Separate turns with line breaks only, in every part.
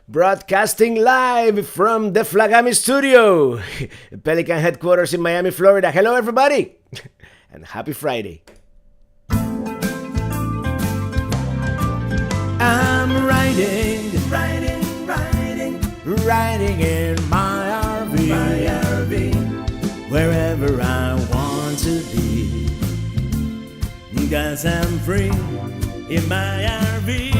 Broadcasting live from the Flagami studio, Pelican headquarters in Miami, Florida. Hello, everybody, and happy Friday. I'm riding in my RV, wherever I want to be, 'cause I'm free in my RV.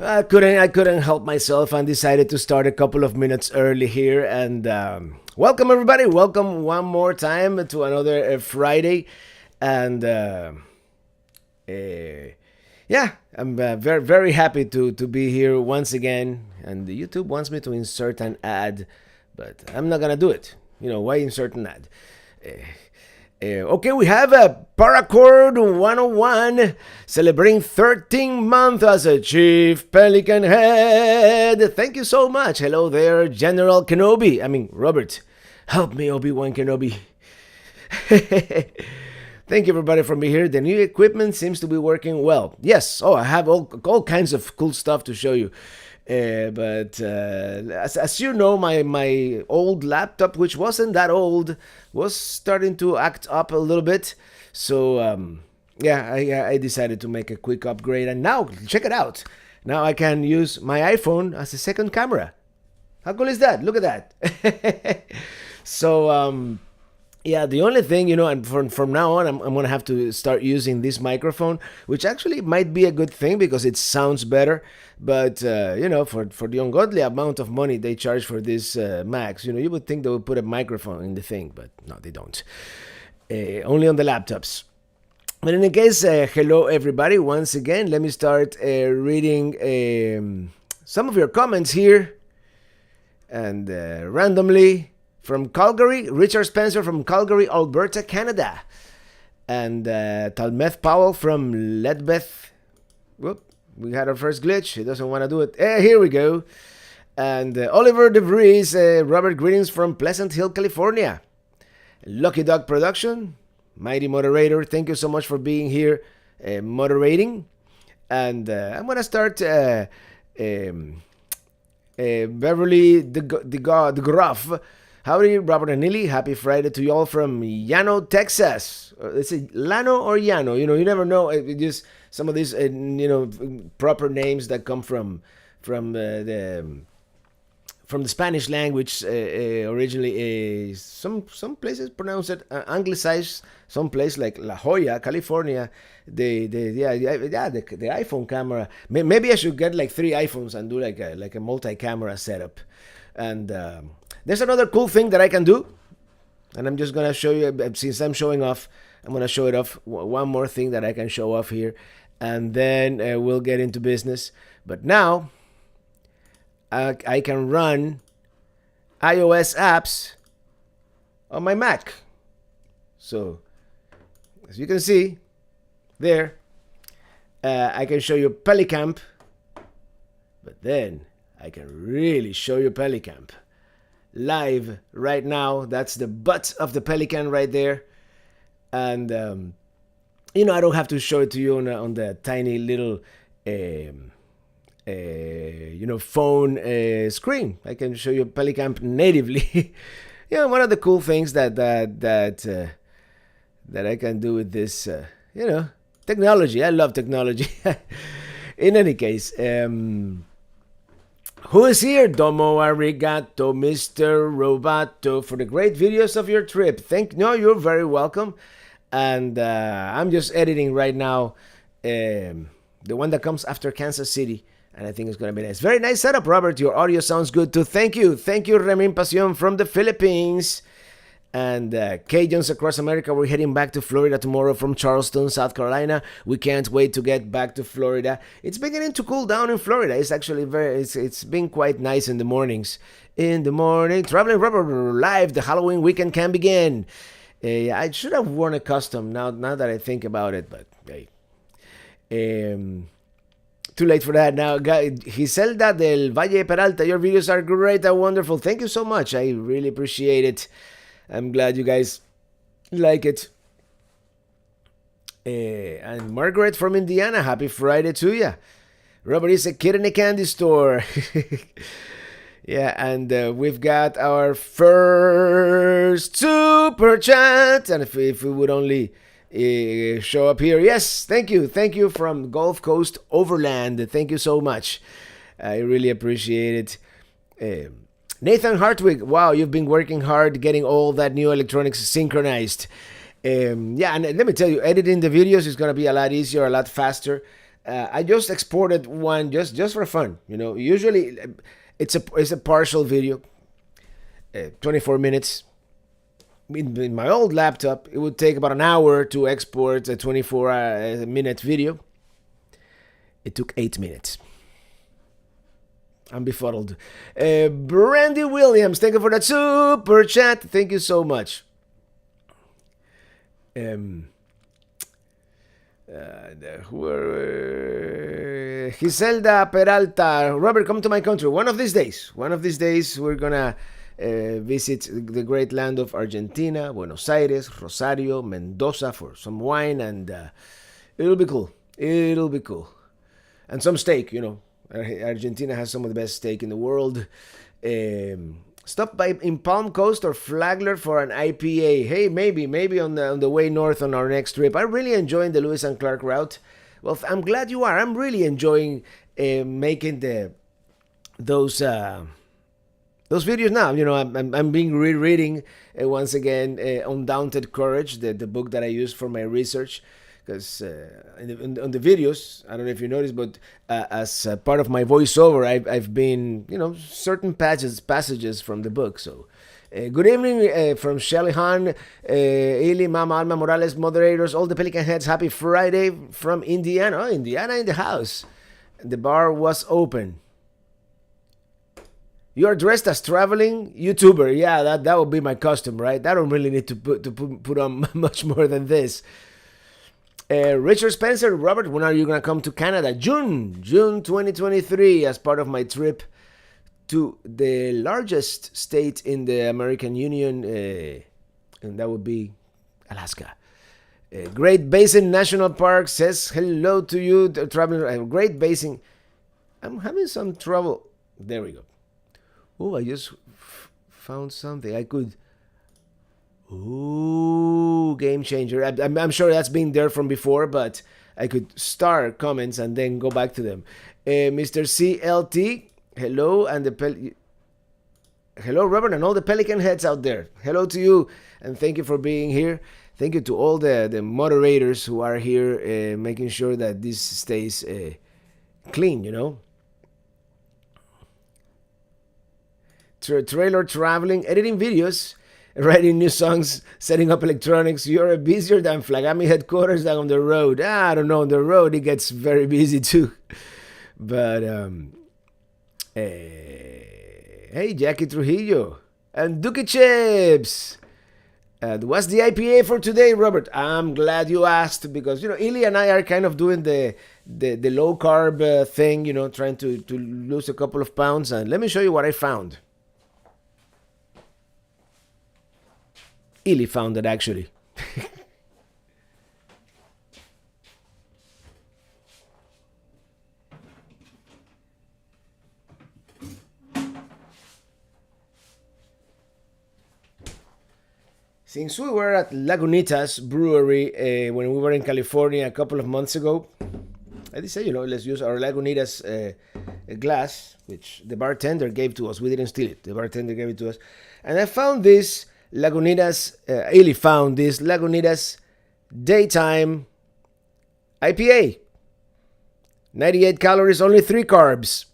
I couldn't help myself and decided to start a couple of minutes early here. And welcome, everybody. Welcome one more time to another Friday. And yeah, I'm very, very happy to be here once again. And YouTube wants me to insert an ad, but I'm not going to do it. You know, why insert an ad? Okay, we have a Paracord 101 celebrating 13 months as a Chief Pelican Head. Thank you so much. Hello there, General Kenobi. Robert. Help me, Obi-Wan Kenobi. Thank you, everybody, for being here. The new equipment seems to be working well. Yes, I have all kinds of cool stuff to show you. But as you know, my old laptop, which wasn't that old, was starting to act up a little bit. So yeah, I decided to make a quick upgrade, and now check it out. Now I can use my iPhone as a second camera. How cool is that? Look at that. So yeah, the only thing, and from now on, I'm going to have to start using this microphone, which actually might be a good thing because it sounds better. But, for the ungodly amount of money they charge for these Macs, you would think they would put a microphone in the thing, but no, they don't. Only on the laptops. But in any case, hello, everybody. Once again, let me start reading some of your comments here. And randomly... From Calgary, Richard Spencer from Calgary, Alberta, Canada. And Talmeth Powell from Ledbeth. Whoop, we had our first glitch. He doesn't want to do it. Here we go. And Oliver DeVries, Robert, greetings from Pleasant Hill, California. Lucky Dog Production, Mighty Moderator, thank you so much for being here moderating. And I'm going to start... Beverly the Gruff. Howdy, Robert and Nili. Happy Friday to you all from Llano, Texas. Is it Llano or Llano? You never know. Just some of these, proper names that come from the Spanish language originally. Some places pronounce it anglicized. Some place like La Jolla, California. The iPhone camera. Maybe I should get like 3 iPhones and do like a multi-camera setup. And there's another cool thing that I can do, and I'm just gonna show you. Since I'm showing off, I'm gonna show it off. One more thing that I can show off here, and then we'll get into business. But now I can run iOS apps on my Mac. So as you can see there, I can show you Pelicamp, but then I can really show you Pelicamp live right now. That's the butt of the Pelican right there. And I don't have to show it to you on the tiny little phone screen. I can show you Pelicamp natively. One of the cool things that I can do with this technology. I love technology. In any case, who is here? Domo arigato, Mr. Roboto, for the great videos of your trip. You're very welcome. And I'm just editing right now the one that comes after Kansas City. And I think it's going to be nice. Very nice setup, Robert. Your audio sounds good too. Thank you. Thank you, Remin Pasión from the Philippines. And Cajuns across America, we're heading back to Florida tomorrow from Charleston, South Carolina. We can't wait to get back to Florida. It's beginning to cool down in Florida. It's actually it's been quite nice in the mornings. In the morning, Traveling Rubber live. The Halloween weekend can begin. I should have worn a custom now that I think about it, but hey. Too late for that now. Giselda del Valle Peralta, your videos are great and wonderful. Thank you so much. I really appreciate it. I'm glad you guys like it. And Margaret from Indiana, happy Friday to you. Robert is a kid in a candy store. Yeah, and we've got our first super chat. And if we would only show up here. Yes, thank you from Gulf Coast Overland. Thank you so much. I really appreciate it. Nathan Hartwig, wow, you've been working hard getting all that new electronics synchronized. Yeah, and let me tell you, editing the videos is gonna be a lot easier, a lot faster. I just exported one just for fun. You know, usually it's a partial video, 24 minutes. In my old laptop, it would take about an hour to export a 24-minute video. It took 8 minutes. I'm befuddled. Brandy Williams, thank you for that super chat. Thank you so much. Giselda Peralta, Robert, come to my country. One of these days, we're gonna visit the great land of Argentina, Buenos Aires, Rosario, Mendoza for some wine, and it'll be cool. It'll be cool. And some steak, you know. Argentina has some of the best steak in the world. Stop by in Palm Coast or Flagler for an IPA. Hey, maybe on the way north on our next trip. I'm really enjoying the Lewis and Clark route. Well, I'm glad you are. I'm really enjoying making those videos now. You know, I'm being rereading once again Undaunted Courage, the book that I used for my research. Because on the videos, I don't know if you noticed, but as part of my voiceover, I've been, you know, certain passages from the book. So, good evening from Shelly Han, Ili, Mama, Alma Morales, moderators, all the Pelican Heads. Happy Friday from Indiana. Oh, Indiana in the house. The bar was open. You are dressed as traveling YouTuber. Yeah, that would be my custom, right? I don't really need to put on much more than this. Richard Spencer, Robert, when are you going to come to Canada? June 2023 as part of my trip to the largest state in the American Union, and that would be Alaska. Great Basin National Park says hello to you, traveling. Great Basin. I'm having some trouble. There we go. Oh, I just found something. I could... Ooh, game changer. I'm sure that's been there from before, but I could start comments and then go back to them. Mr. CLT, hello, and hello, Robert, and all the Pelican Heads out there. Hello to you, and thank you for being here. Thank you to all the moderators who are here, making sure that this stays clean, you know. Trailer traveling, editing videos, writing new songs, setting up electronics. You're busier than Flagami headquarters than on the road. I don't know, on the road it gets very busy too. But, hey, Jackie Trujillo. And Dookie Chips. What's the IPA for today, Robert? I'm glad you asked because, you know, Ili and I are kind of doing the low carb thing, you know, trying to lose a couple of pounds. And let me show you what I found. Ili found it, actually. Since we were at Lagunitas Brewery when we were in California a couple of months ago, I decided, you know, let's use our Lagunitas glass, which the bartender gave to us. We didn't steal it. The bartender gave it to us. And I found this Lagunitas, Ili found this Lagunitas Daytime IPA. 98 calories, only 3 carbs.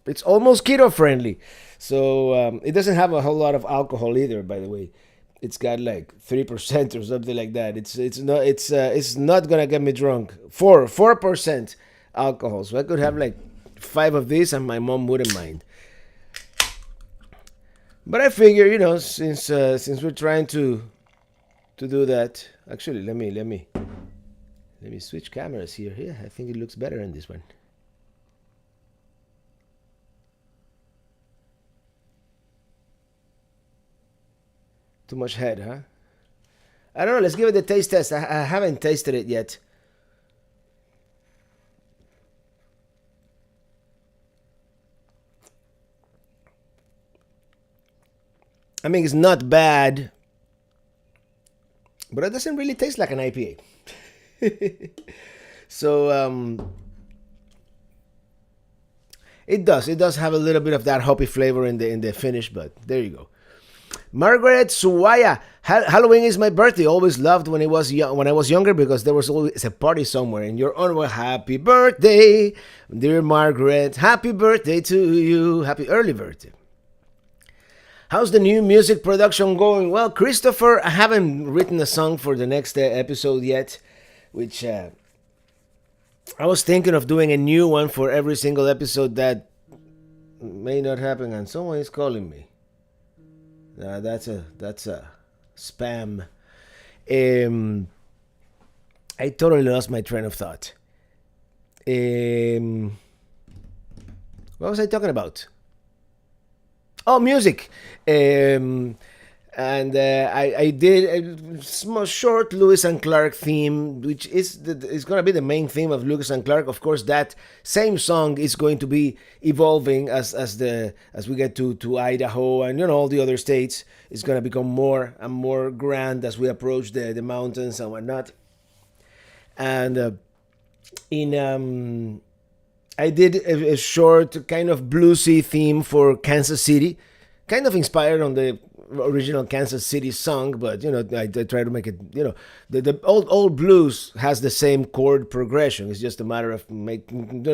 It's almost keto friendly. So it doesn't have a whole lot of alcohol either, by the way. It's got like 3% or something like that. It's not gonna get me drunk. 4% alcohol. So I could have like 5 of these and my mom wouldn't mind. But I figure, you know, since we're trying to do that, actually, let me switch cameras here. Yeah, I think it looks better in this one. Too much head, huh? I don't know. Let's give it a taste test. I haven't tasted it yet. I mean, it's not bad, but it doesn't really taste like an IPA. So it does. It does have a little bit of that hoppy flavor in the finish, but there you go. Margaret Suwaya. Halloween is my birthday. Always loved when when I was younger because there was always a party somewhere. In your honor, happy birthday, dear Margaret. Happy birthday to you. Happy early birthday. How's the new music production going? Well, Christopher, I haven't written a song for the next episode yet, which I was thinking of doing a new one for every single episode. That may not happen, and someone is calling me. That's a spam. I totally lost my train of thought. What was I talking about? Oh, music. And I did a small, short Lewis and Clark theme, which is going to be the main theme of Lewis and Clark. Of course, that same song is going to be evolving as we get to Idaho and all the other states. It's going to become more and more grand as we approach the mountains and whatnot. And I did a short kind of bluesy theme for Kansas City, kind of inspired on the original Kansas City song, but I try to make it. The old blues has the same chord progression. It's just a matter of making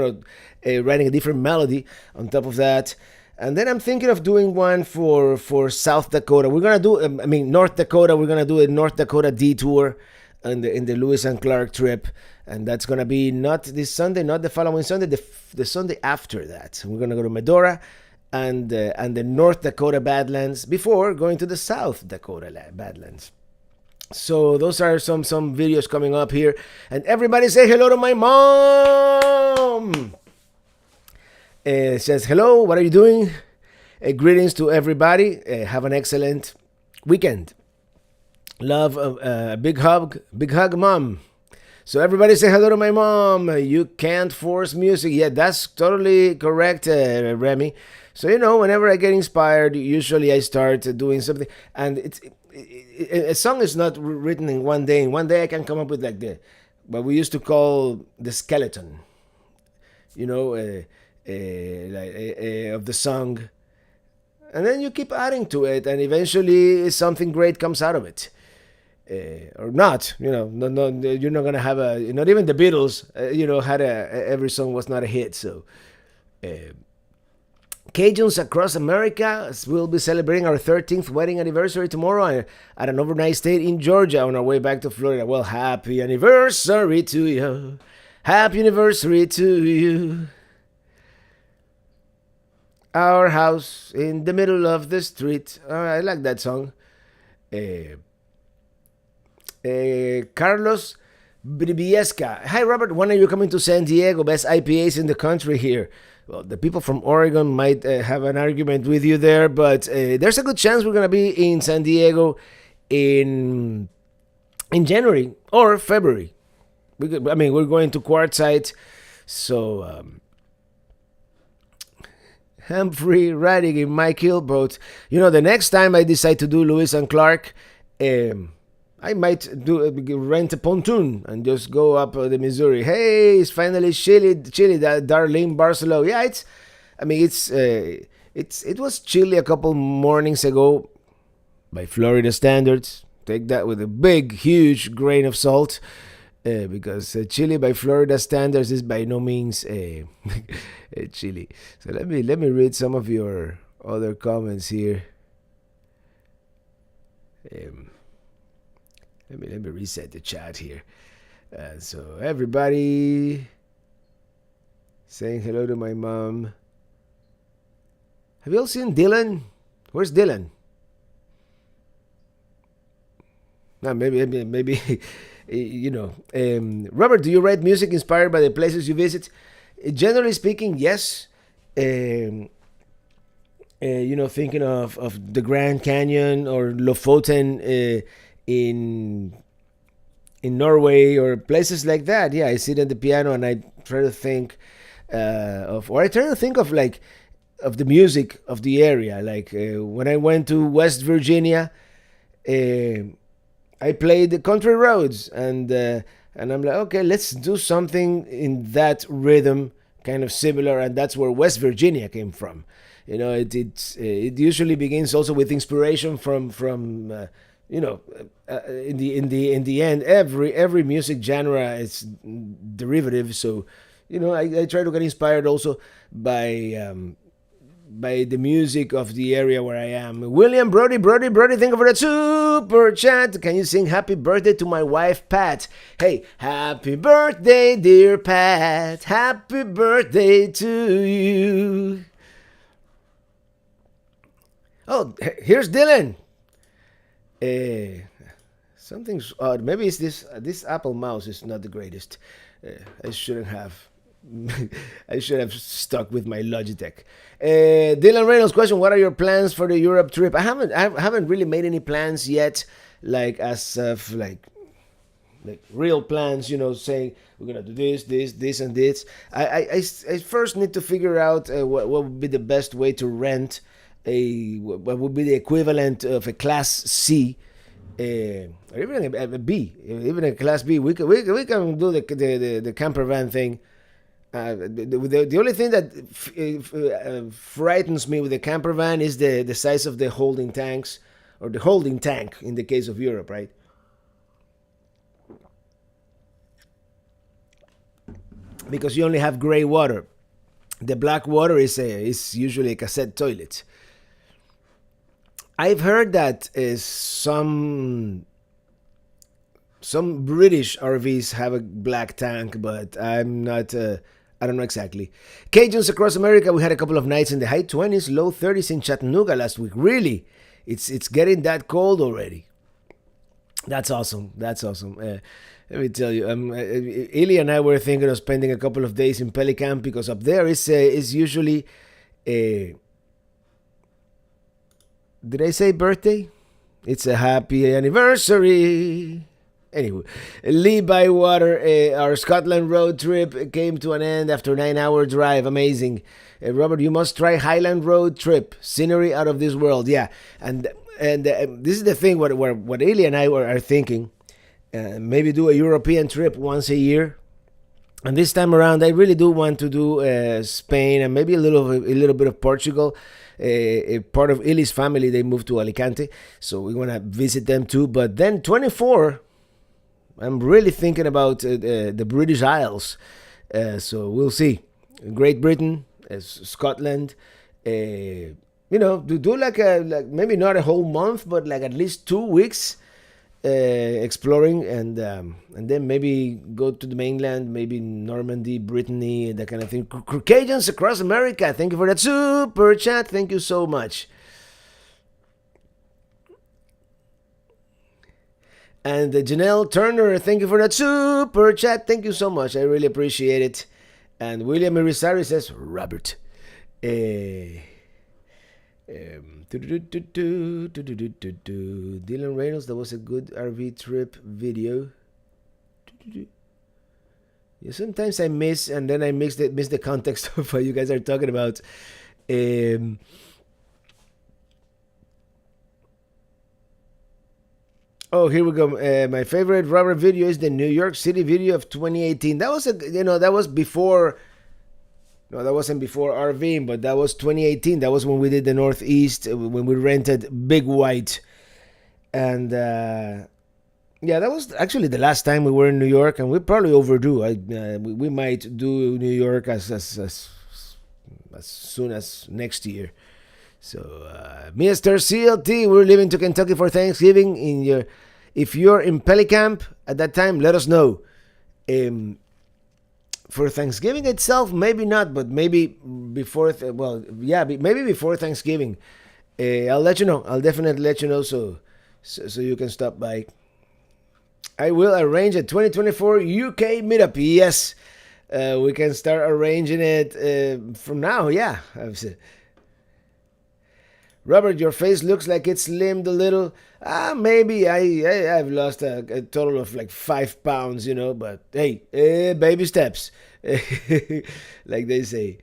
writing a different melody on top of that. And then I'm thinking of doing one for South Dakota. We're gonna do North Dakota. We're gonna do a North Dakota detour in the Lewis and Clark trip, and that's gonna be not this Sunday, not the following Sunday, the Sunday after that. We're gonna go to Medora and the North Dakota Badlands before going to the South Dakota Badlands. So those are some videos coming up here, and everybody say hello to my mom. Says hello. What are you doing? Greetings to everybody. Have an excellent weekend. Love, big hug, mom. So everybody say hello to my mom. You can't force music. Yeah, that's totally correct, Remy. So whenever I get inspired, usually I start doing something, and a song is not written in one day. In one day, I can come up with like what we used to call the skeleton, of the song, and then you keep adding to it, and eventually something great comes out of it. Or not, no, you're not gonna have not even the Beatles, had every song was not a hit. So, Cajuns across America will be celebrating our 13th wedding anniversary tomorrow at an overnight stay in Georgia on our way back to Florida. Well, happy anniversary to you. Happy anniversary to you. Our house in the middle of the street. I like that song. Carlos Bribiesca. Hi, Robert. When are you coming to San Diego? Best IPAs in the country here. Well, the people from Oregon might have an argument with you there, but there's a good chance we're going to be in San Diego in January or February. We're going to Quartzsite. So, Humphrey riding in my keelboat. The next time I decide to do Lewis and Clark, I might rent a pontoon and just go up the Missouri. Hey, it's finally chilly, that Darlene Barcelo. Yeah, it was chilly a couple mornings ago by Florida standards. Take that with a big, huge grain of salt, because chilly by Florida standards is by no means chilly. So let me read some of your other comments here. Let me reset the chat here. So everybody saying hello to my mom. Have you all seen Dylan? Where's Dylan? No, maybe Robert, do you write music inspired by the places you visit? Generally speaking, yes. Thinking of the Grand Canyon or Lofoten in Norway or places like that. Yeah, I sit at the piano and I try to think or I try to think of like of the music of the area. Like when I went to West Virginia, uh, I played the country roads, and I'm like, okay, let's do something in that rhythm, kind of similar, and that's where West Virginia came from. It usually begins also with inspiration from you know in the end every music genre is derivative. So I try to get inspired also by the music of the area where I am. William Brody, thank you for that super chat. Can you sing happy birthday to my wife, Pat? Hey, happy birthday, dear Pat. Happy birthday to you. Oh, here's Dylan. Something's odd. Maybe it's this Apple mouse is not the greatest. I shouldn't have. I should have stuck with my Logitech. Dylan Reynolds question: what are your plans for the Europe trip? I haven't really made any plans yet, like as of like real plans. Saying we're gonna do this, and this. I first need to figure out what would be the best way to rent what would be the equivalent of a Class C. Or even a B, even a Class B. We can do the camper van thing. The only thing that frightens me with the camper van is the size of the holding tanks, or the holding tank in the case of Europe, right? Because you only have gray water. The black water is usually a cassette toilet. I've heard that some British RVs have a black tank, but I'm not. I don't know exactly. Cajuns across America, we had a couple of nights in the high 20s, low 30s in Chattanooga last week. Really, it's getting that cold already. That's awesome. That's awesome. Let me tell you, Ili and I were thinking of spending a couple of days in Pelicamp because up there is usually a. Did I say birthday? It's a happy anniversary. Anyway, Lee by water, our Scotland road trip came to an end after a 9-hour drive. Amazing. Robert, you must try Highland road trip. Scenery out of this world. Yeah, and this is the thing. What Eli and I are thinking. Maybe do a European trip once a year. And this time around, I really do want to do Spain and maybe a little bit of Portugal. A part of Ili's family, they moved to Alicante, so we want to visit them too. But then 24. I'm really thinking about the British Isles. So we'll see. Great Britain, Scotland. Do like maybe not a whole month, but like at least 2 weeks exploring, and then maybe go to the mainland, maybe Normandy, Brittany, that kind of thing. Cajuns across America, thank you for that super chat. Thank you so much. And Janelle Turner, thank you for that super chat. Thank you so much. I really appreciate it. And William Irizarry says, Robert. Dylan Reynolds, that was a good RV trip video. Yeah, sometimes I miss, and then I miss the context of what you guys are talking about. Oh, here we go. My favorite Robert video is the New York City video of 2018. That was that was before. No, that wasn't before RVing, but that was 2018. That was when we did the Northeast, when we rented Big White, and yeah, that was actually the last time we were in New York, and we probably overdue. We might do New York as soon as next year. So, Mr. CLT, we're leaving to Kentucky for Thanksgiving. If you're in Pelicamp at that time, let us know. For Thanksgiving itself, maybe not, but maybe before. Maybe before Thanksgiving. I'll let you know. I'll definitely let you know so you can stop by. I will arrange a 2024 UK meetup. Yes, we can start arranging it from now. Yeah, Robert, your face looks like it's slimmed a little. Maybe I've lost a total of like 5 pounds, but hey, baby steps, like they say.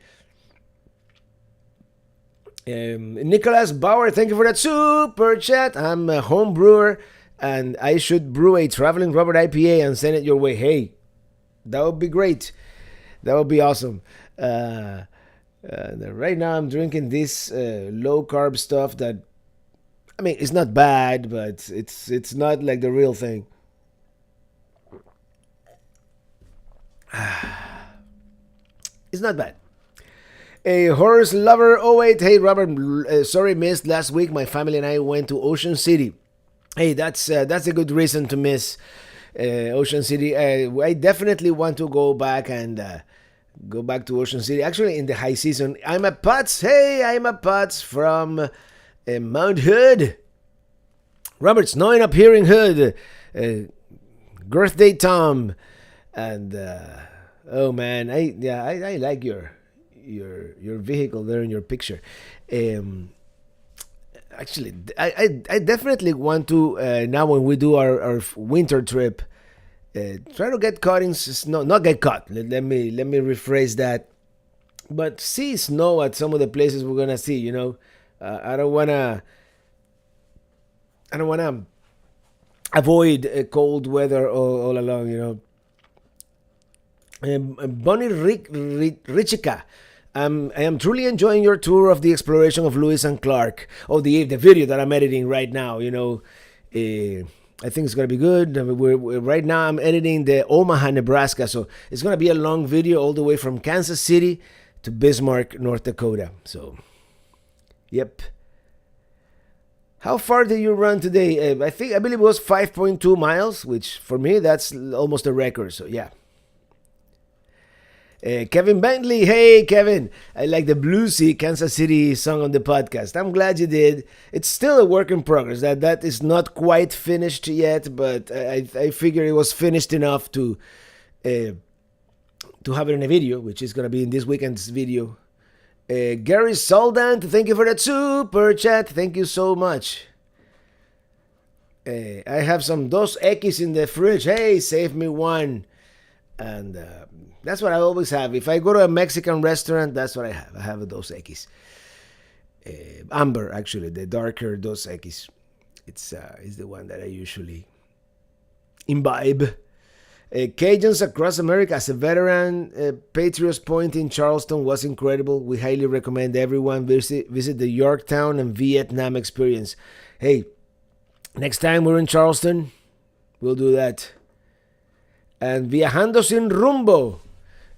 Nicholas Bauer, thank you for that super chat. I'm a home brewer and I should brew a traveling Robert IPA and send it your way. Hey, that would be great. That would be awesome. Right now I'm drinking this low carb stuff that, I mean, it's not bad, but it's not like the real thing. It's not bad. A horse lover 08. Hey Robert, sorry missed last week. My family and I went to Ocean City. Hey, that's a good reason to miss Ocean City. I definitely want to go back and go back to Ocean City. Actually, in the high season, I'm a Putz. Hey, I'm a Putz from Mount Hood. Robert, snowing up here in Hood. Birthday Tom, and oh man, I like your vehicle there in your picture. Actually, I definitely want to now when we do our winter trip, try to get caught in snow. Not get caught. Let me rephrase that. But see snow at some of the places we're gonna see. I don't wanna avoid cold weather all along. Bonnie Richika. I am truly enjoying your tour of the exploration of Lewis and Clark. Oh, the video that I'm editing right now. I think it's gonna be good. Right now I'm editing the Omaha, Nebraska, so it's gonna be a long video all the way from Kansas City to Bismarck, North Dakota. So, yep. How far did you run today? I believe it was 5.2 miles, which for me that's almost a record. So yeah. Kevin Bentley, hey Kevin, I like the bluesy Kansas City song on the podcast. I'm glad you did. It's still a work in progress. That is not quite finished yet, but I figure it was finished enough to have it in a video, which is gonna be in this weekend's video. Gary Soldan, thank you for that super chat. Thank you so much. I have some Dos Equis in the fridge. Hey, save me one. And that's what I always have. If I go to a Mexican restaurant, that's what I have. I have a Dos Equis. Amber, actually, the darker Dos Equis. It's the one that I usually imbibe. Cajuns across America, as a veteran, Patriots Point in Charleston was incredible. We highly recommend everyone visit the Yorktown and Vietnam experience. Hey, next time we're in Charleston, we'll do that. And Viajando Sin Rumbo,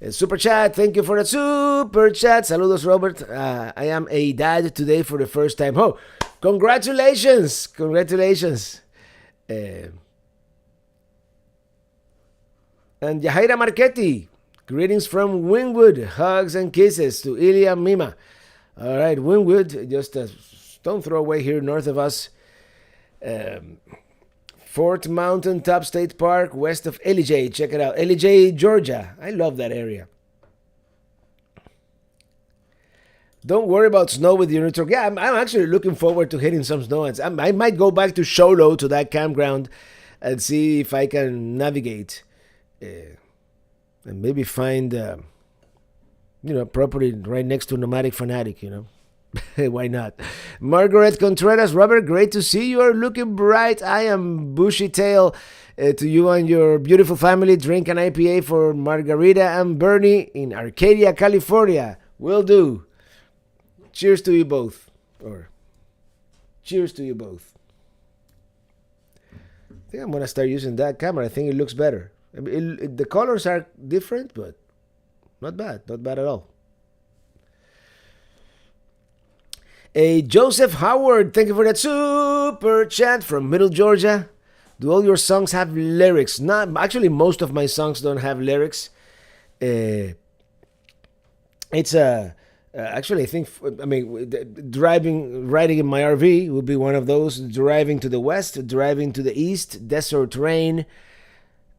super chat, thank you for the super chat. Saludos, Robert. I am a dad today for the first time. Oh, congratulations. And Yahaira Marchetti, greetings from Wynwood. Hugs and kisses to Ilya Mima. All right, Wynwood, just a stone throw away here north of us. Fort Mountain Top State Park, west of Elijah. Check it out. Elijah, Georgia. I love that area. Don't worry about snow with your new truck. Yeah, I'm actually looking forward to hitting some snow. I might go back to Sholo, to that campground, and see if I can navigate. And maybe find, property right next to Nomadic Fanatic, Why not? Margaret Contreras, Robert, great to see you. Are looking bright. I am Bushy Tail. To you and your beautiful family, drink an IPA for Margarita and Bernie in Arcadia, California. Will do. Cheers to you both. Or cheers to you both. I think I'm going to start using that camera. I think it looks better. I mean, the colors are different, but not bad. Not bad at all. Joseph Howard, thank you for that super chat from Middle Georgia. Do all your songs have lyrics? Not actually. Most of my songs don't have lyrics. It's actually, I think, riding in my RV would be one of those. Driving to the west, driving to the east, desert rain,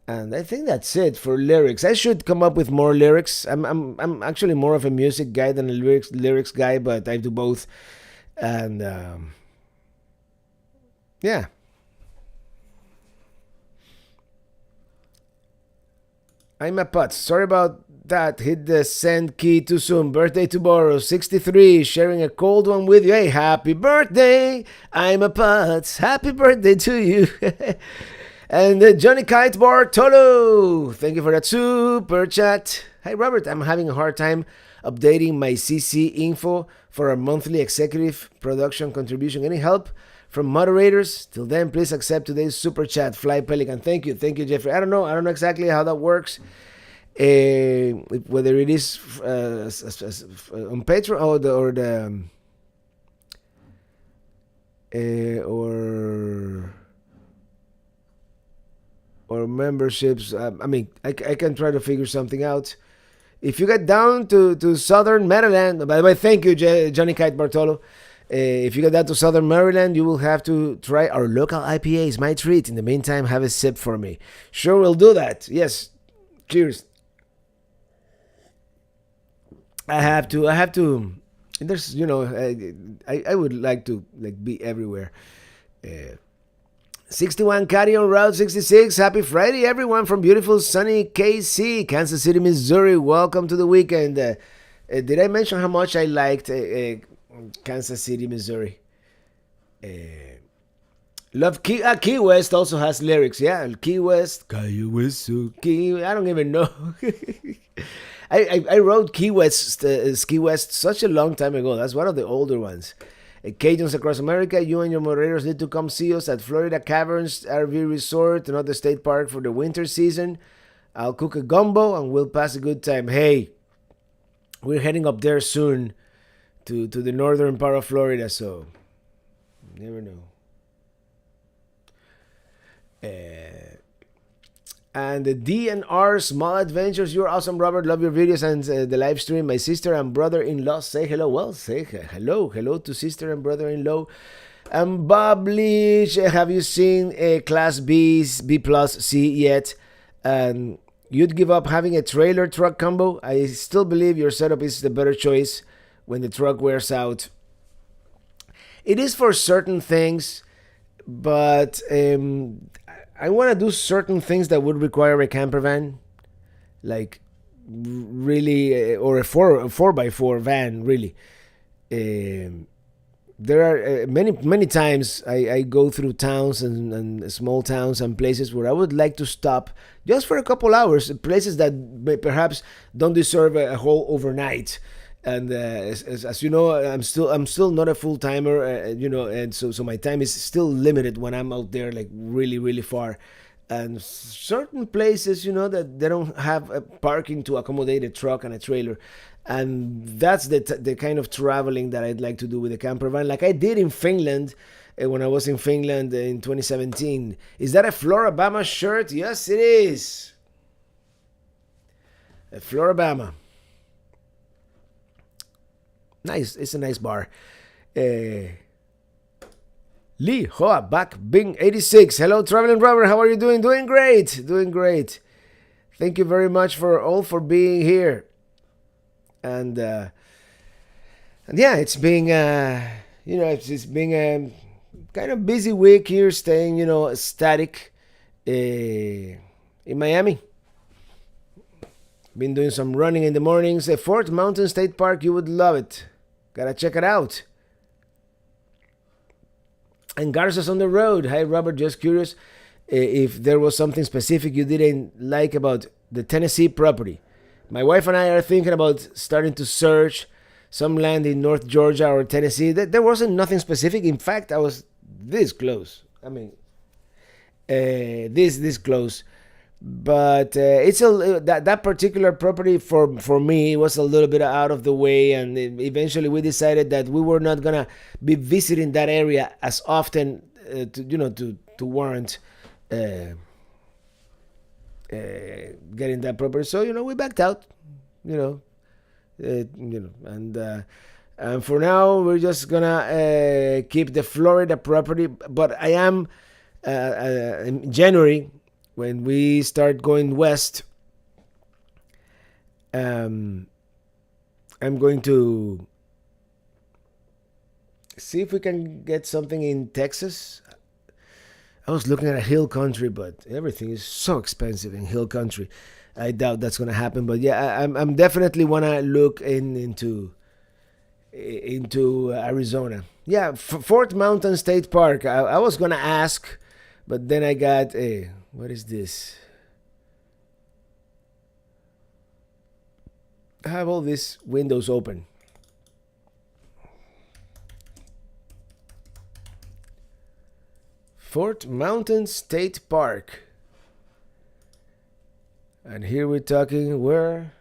and I think that's it for lyrics. I should come up with more lyrics. I'm actually more of a music guy than a lyrics guy, but I do both. And yeah. I'm a putz. Sorry about that. Hit the send key too soon. Birthday tomorrow. 63. Sharing a cold one with you. Hey, happy birthday. I'm a putz. Happy birthday to you. And Johnny Kite Bartolo. Thank you for that super chat. Hi, Robert. I'm having a hard time updating my CC info for our monthly executive production contribution. Any help from moderators? Till then, please accept today's super chat. Fly Pelican. Thank you, Jeffrey. I don't know exactly how that works. Whether it is on Patreon or memberships. I mean, I can try to figure something out. If you get down to Southern Maryland, by the way, thank you, Johnny Kite Bartolo. If you get down to Southern Maryland, you will have to try our local IPAs. My treat. In the meantime, have a sip for me. Sure, we'll do that. Yes. Cheers. I have to. There's, I would like to be everywhere. 61 Caddy on Route 66. Happy Friday, everyone, from beautiful sunny KC, Kansas City, Missouri. Welcome to the weekend. Did I mention how much I liked Kansas City, Missouri? Love Key West also has lyrics. Yeah, Key West. Key West. I don't even know. I wrote Key West such a long time ago. That's one of the older ones. Cajuns across America, you and your moderators need to come see us at Florida Caverns RV Resort, another state park, for the winter season. I'll cook a gumbo and we'll pass a good time. Hey, we're heading up there soon to the northern part of Florida, so you never know. And the DNR Small Adventures, you're awesome, Robert. Love your videos and the live stream. My sister and brother-in-law say hello. Well, say hello to sister and brother-in-law. And Bob Leach, have you seen Class B plus C yet? You'd give up having a trailer truck combo? I still believe your setup is the better choice when the truck wears out. It is for certain things, but I want to do certain things that would require a camper van, like really, or a 4x4 van, really. There are many times I go through towns and small towns and places where I would like to stop just for a couple hours, places that perhaps don't deserve a whole overnight. And as you know, I'm still not a full timer, and so my time is still limited when I'm out there, like really far. And certain places, that they don't have parking to accommodate a truck and a trailer, and that's the kind of traveling that I'd like to do with a camper van, like I did in Finland. When I was in Finland in 2017. Is that a Florabama shirt? Yes, it is. A Florabama. Nice. It's a nice bar. Lee Hoa back Bing 86. Hello, Traveling Robert. How are you doing? Doing great. Thank you very much for being here. And yeah, it's been it's been a kind of busy week here, staying static in Miami. Been doing some running in the mornings. Fort Mountain State Park, you would love it. Gotta check it out. And Garza's on the road. Hi, Robert. Just curious if there was something specific you didn't like about the Tennessee property. My wife and I are thinking about starting to search some land in North Georgia or Tennessee. There wasn't nothing specific. In fact, I was this close. I mean, this close. But it's that particular property for me was a little bit out of the way, and eventually we decided that we were not gonna be visiting that area as often to warrant getting that property. So we backed out, and for now we're just gonna keep the Florida property. But I am in January, when we start going west, I'm going to See if we can get something in Texas. I was looking at a hill country, but everything is so expensive in hill country. I doubt that's gonna happen. But yeah, I'm definitely wanna look into Arizona. Yeah, Fort Mountain State Park. I was gonna ask, but then I got a what is this? I have all these windows open. Fort Mountain State Park. And here we're talking where?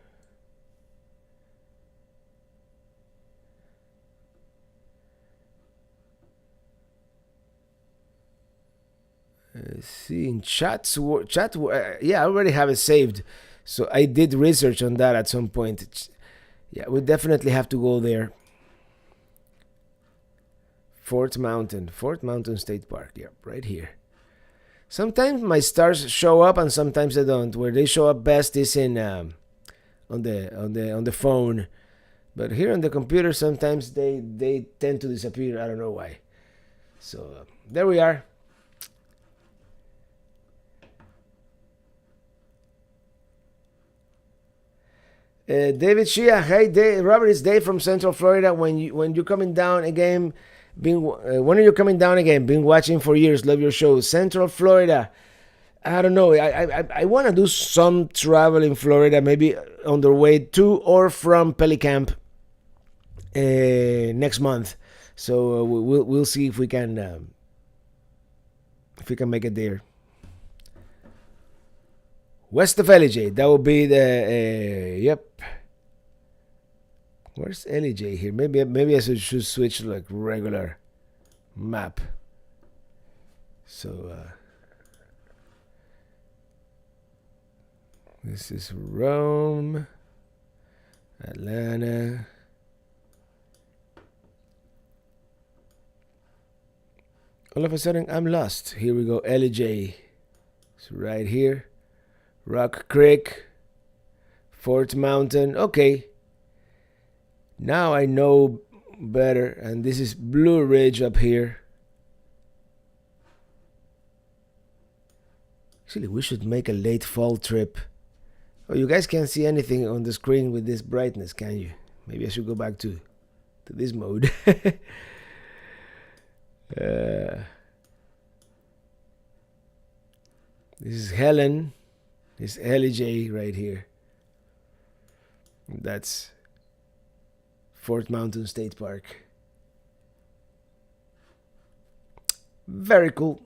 Let's see in chat. Yeah, I already have it saved, so I did research on that at some point. Yeah, we definitely have to go there. Fort Mountain State Park. Yep, right here. Sometimes my stars show up and sometimes they don't. Where they show up best is in on the phone, but here on the computer sometimes they tend to disappear. I don't know why. So there we are. David Shia, hey Dave, Robert, it's Dave from Central Florida. When you coming down again, when are you coming down again? Been watching for years, love your show. Central Florida. I don't know. I want to do some travel in Florida, maybe on the way to or from Pelicamp next month. So we'll see if we can make it there. West of LJ, that will be the yep. Where's LJ here? Maybe I should switch to like regular map. So this is Rome, Atlanta. All of a sudden I'm lost. Here we go, LJ. It's right here. Rock Creek, Fort Mountain. Okay. Now I know better. And this is Blue Ridge up here. Actually, we should make a late fall trip. Oh, you guys can't see anything on the screen with this brightness, can you? Maybe I should go back to this mode. This is Helen. This LJ right here. That's Fort Mountain State Park. Very cool.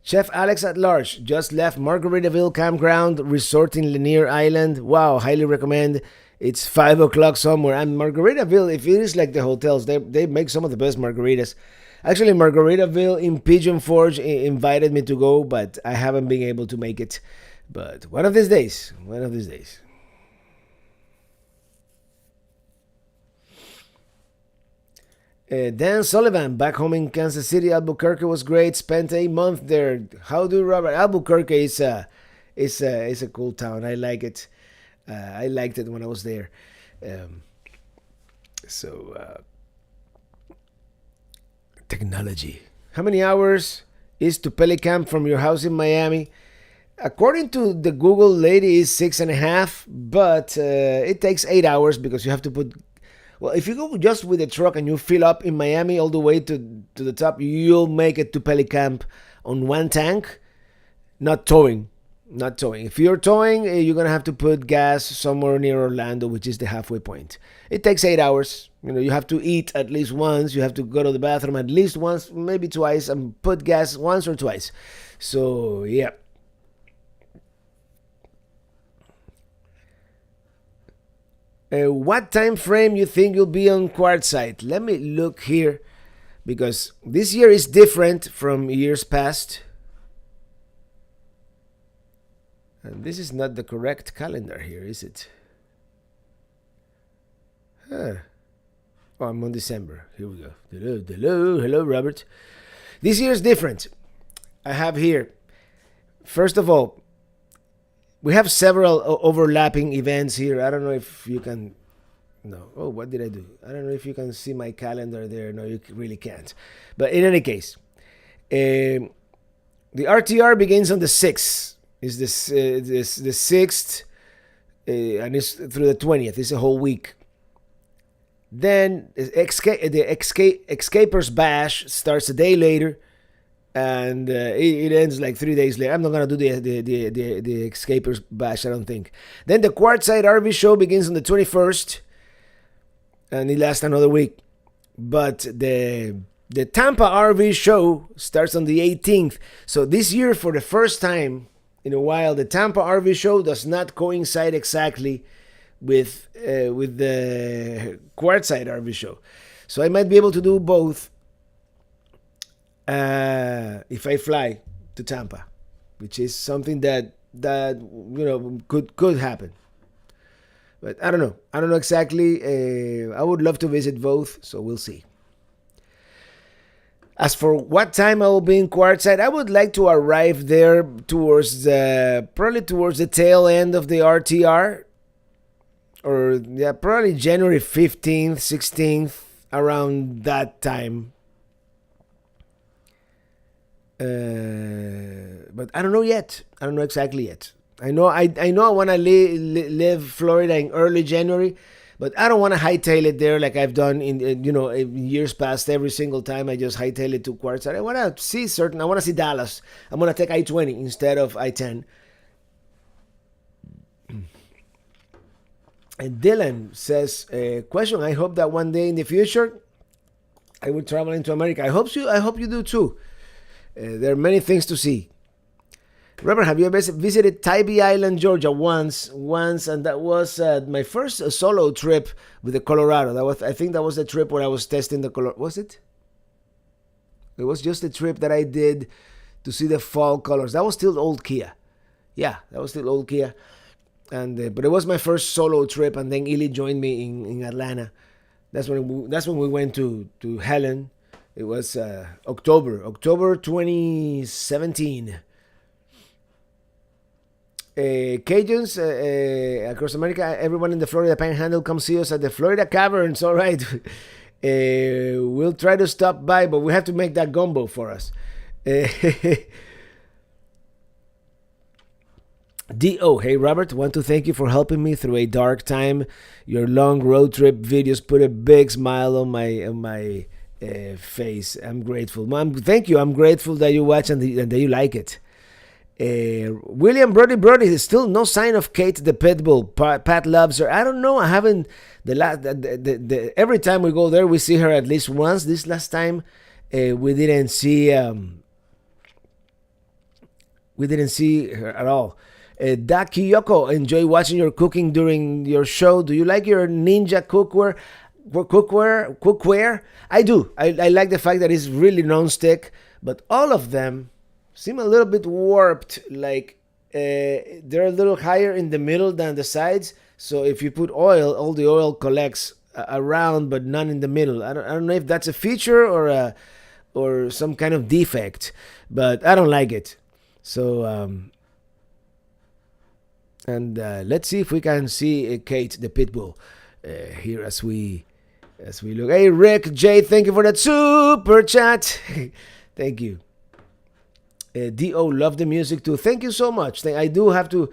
Chef Alex at Large just left Margaritaville Campground Resort in Lanier Island. Wow, highly recommend. It's 5 o'clock somewhere. And Margaritaville, if it is like the hotels, they make some of the best margaritas. Actually, Margaritaville in Pigeon Forge invited me to go, but I haven't been able to make it. But one of these days. Dan Sullivan, back home in Kansas City. Albuquerque was great. Spent a month there. How do Robert? Albuquerque is a cool town. I like it. I liked it when I was there. Technology. How many hours is to Pelicamp from your house in Miami? According to the Google lady, is 6.5, but it takes 8 hours because you have to put. Well, if you go just with the truck and you fill up in Miami all the way to the top, you'll make it to Pelicamp on one tank, not towing. If you're towing, you're gonna have to put gas somewhere near Orlando, which is the halfway point. It takes 8 hours. You have to eat at least once. You have to go to the bathroom at least once, maybe twice, and put gas once or twice. So yeah. What time frame you think you'll be on Quartzsite? Let me look here, because this year is different from years past. And this is not the correct calendar here, is it? Huh. Oh, I'm on December. Here we go. Hello, Robert. This year is different. I have here, first of all, we have several overlapping events here. I don't know if you can. No. Oh, what did I do? I don't know if you can see my calendar there. No, you really can't. But in any case, the RTR begins on the 6th. Is this the 6th, and it's through the 20th. It's a whole week. Then the Escapers Bash starts a day later, and it ends like 3 days later. I'm not gonna do the Escapers Bash, I don't think. Then the Quartzsite RV Show begins on the 21st, and it lasts another week. But the Tampa RV Show starts on the 18th. So this year, for the first time in a while, the Tampa RV Show does not coincide exactly with the Quartzsite RV Show. So I might be able to do both if I fly to Tampa, which is something that could happen. But I don't know. I don't know exactly. I would love to visit both, so we'll see. As for what time I will be in Quartzsite, I would like to arrive there probably towards the tail end of the RTR, or probably January 15th, 16th, around that time. But I don't know yet. I don't know exactly yet. I know I want to live Florida in early January, but I don't want to hightail it there like I've done in years past. Every single time I just hightail it to Quartzsite. I want to see Dallas. I'm going to take I-20 instead of I-10. And Dylan says, question, I hope that one day in the future I will travel into America. I hope you do too. There are many things to see. Robert, have you ever visited Tybee Island, Georgia once, and that was my first solo trip with the Colorado. I think that was the trip where I was testing the color. Was it? It was just a trip that I did to see the fall colors. That was still old Kia. Yeah, that was still old Kia. And but it was my first solo trip, and then Illy joined me in Atlanta. That's when we went to Helen. It was October 2017. Cajuns across America, everyone in the Florida Panhandle, come see us at the Florida Caverns. All right. We'll try to stop by, but we have to make that gumbo for us. D.O. Hey, Robert, want to thank you for helping me through a dark time. Your long road trip videos put a big smile on my face. I'm grateful. Mom, thank you. I'm grateful that you watch and that you like it. William Brody is still no sign of Kate the Pitbull. Pat loves her. I don't know. I haven't. Every time we go there, we see her at least once. This last time, we didn't see her at all. Daki Yoko, enjoy watching your cooking during your show. Do you like your Ninja cookware? I do. I like the fact that it's really non-stick, but all of them seem a little bit warped, like they're a little higher in the middle than the sides. So if you put oil, all the oil collects around, but none in the middle. I don't know if that's a feature or some kind of defect, but I don't like it. So let's see if we can see Kate the Pitbull here as we look. Hey Rick J, thank you for that super chat. Thank you. D.O. love the music too. Thank you so much. I do have to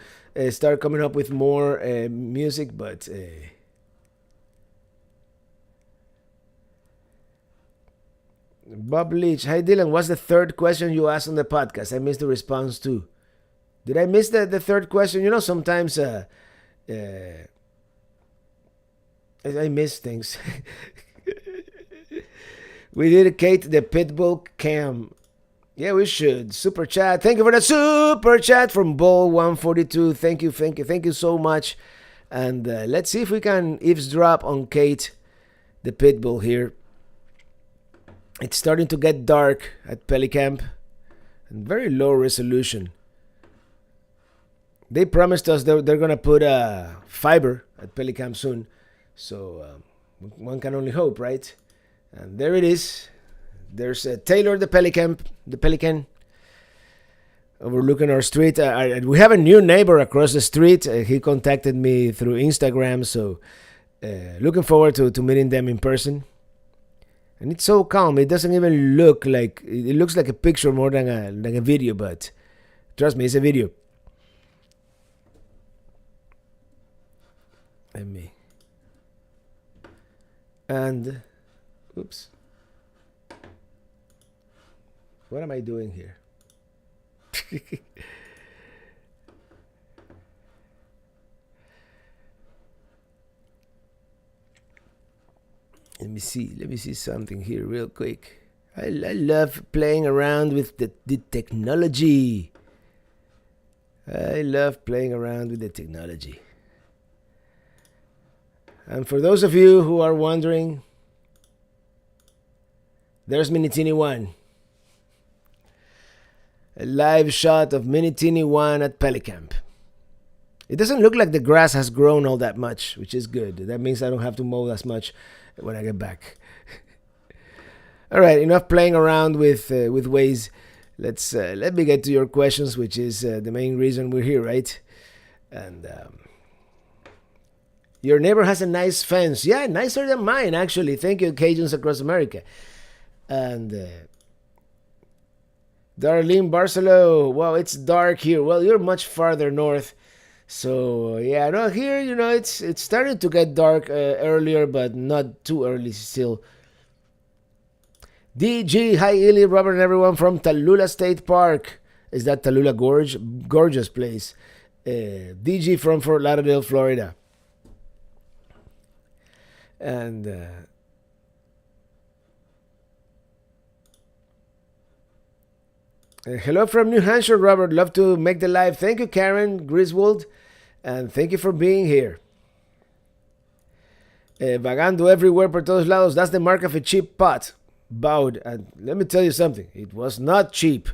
start coming up with more music, but Bob Leach. Hi Dylan, what's the third question you asked on the podcast? I missed the response too. Did I miss the third question? Sometimes I miss things. We dedicate the Pitbull cam. Yeah, we should. Super chat. Thank you for the super chat from Bull142. Thank you so much. And let's see if we can eavesdrop on Kate the Pitbull here. It's starting to get dark at Pelicamp and very low resolution. They promised us they're going to put fiber at Pelicamp soon. So one can only hope, right? And there it is. There's Taylor the Pelican. overlooking our street. We have a new neighbor across the street. He contacted me through Instagram, so looking forward to meeting them in person. And it's so calm. It doesn't even look like it looks like a picture more than a video. But trust me, it's a video. Let me. And, oops. What am I doing here? Let me see something here real quick. I love playing around with the technology. I love playing around with the technology. And for those of you who are wondering, there's Minitini I. A live shot of Minitini I at Pelicamp. It doesn't look like the grass has grown all that much, which is good. That means I don't have to mow as much when I get back. All right, enough playing around with ways. Let me get to your questions, which is the main reason we're here, right? And your neighbor has a nice fence. Yeah, nicer than mine, actually. Thank you, Cajuns across America. And Darlene Barcelo, wow, it's dark here. Well, you're much farther north. So yeah, no, here it's starting to get dark earlier, but not too early still. DG, hi Ili, Robert, and everyone from Tallulah State Park. Is that Tallulah Gorge? Gorgeous place. DG from Fort Lauderdale, Florida. And hello from New Hampshire, Robert. Love to make the live. Thank you, Karen Griswold. And thank you for being here. Vagando everywhere por todos lados. That's the mark of a cheap pot. Bowed. And let me tell you something. It was not cheap.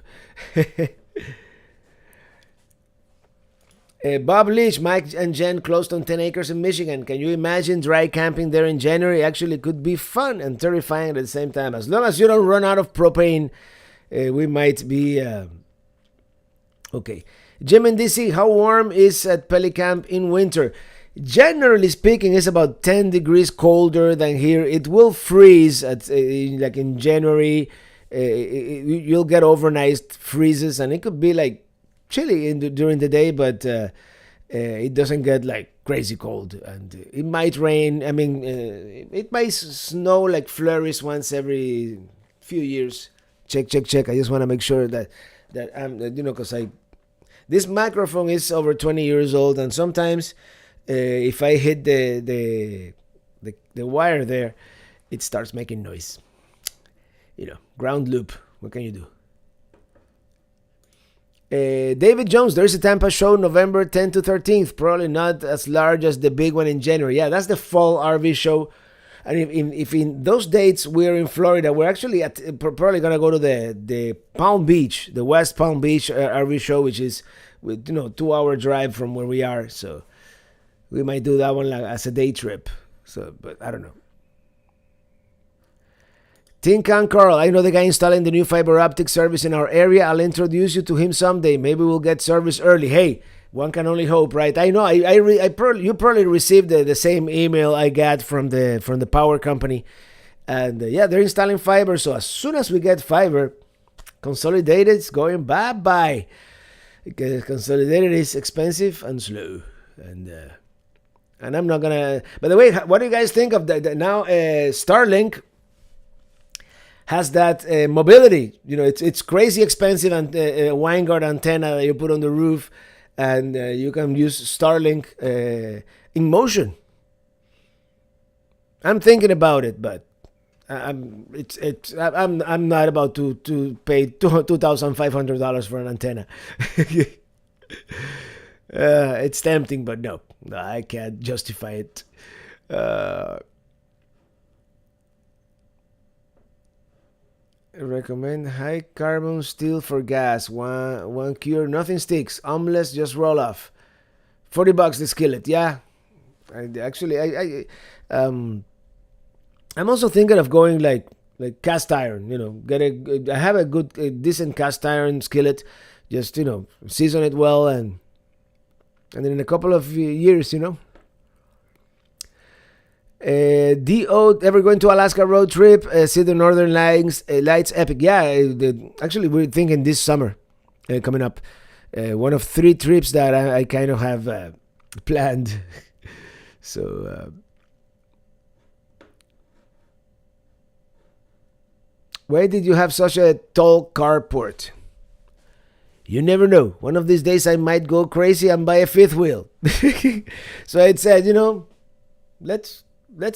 Bob Leach, Mike and Jen closed on 10 acres in Michigan. Can you imagine dry camping there in January? Actually, could be fun and terrifying at the same time. As long as you don't run out of propane, we might be okay. Jim in DC, how warm is at Pelicamp in winter? Generally speaking, it's about 10 degrees colder than here. It will freeze at like in January. You'll get overnight freezes, and it could be like chilly during the day, but it doesn't get like crazy cold. And it might rain. I mean, it might snow like flurries once every few years. Check. I just want to make sure that I'm, because this microphone is over 20 years old, and sometimes if I hit the wire there, it starts making noise. Ground loop. What can you do? David Jones, there's a Tampa show November 10th to 13th. Probably not as large as the big one in January. Yeah, that's the fall RV show. And if in those dates we're in Florida, we're actually probably gonna go to the Palm Beach, the West Palm Beach RV show, which is 2-hour drive from where we are. So we might do that one as a day trip. So, but I don't know. Tin Can Carl, I know the guy installing the new fiber optic service in our area. I'll introduce you to him someday. Maybe we'll get service early. Hey, one can only hope, right? I know. You probably received the same email I got from the power company, and yeah, they're installing fiber. So as soon as we get fiber, Consolidated's going bye. Because Consolidated is expensive and slow, and I'm not gonna. By the way, what do you guys think of the now Starlink? Has that mobility? It's crazy expensive, and a Winegard antenna that you put on the roof. And you can use Starlink in motion. I'm thinking about it, but I'm not about to pay $2,500 for an antenna. It's tempting, but no, I can't justify it. Recommend high carbon steel for gas. One cure, nothing sticks. Omelets just roll off. $40 the skillet. Yeah, I'm also thinking of going like cast iron. I have a decent cast iron skillet Just season it well, and then in a couple of years, Do ever going to Alaska road trip? See the Northern Lights epic. Yeah, actually we're thinking this summer coming up. One of 3 trips that I kind of have planned. So why did you have such a tall carport? You never know. One of these days I might go crazy and buy a 5th wheel. So I said, let's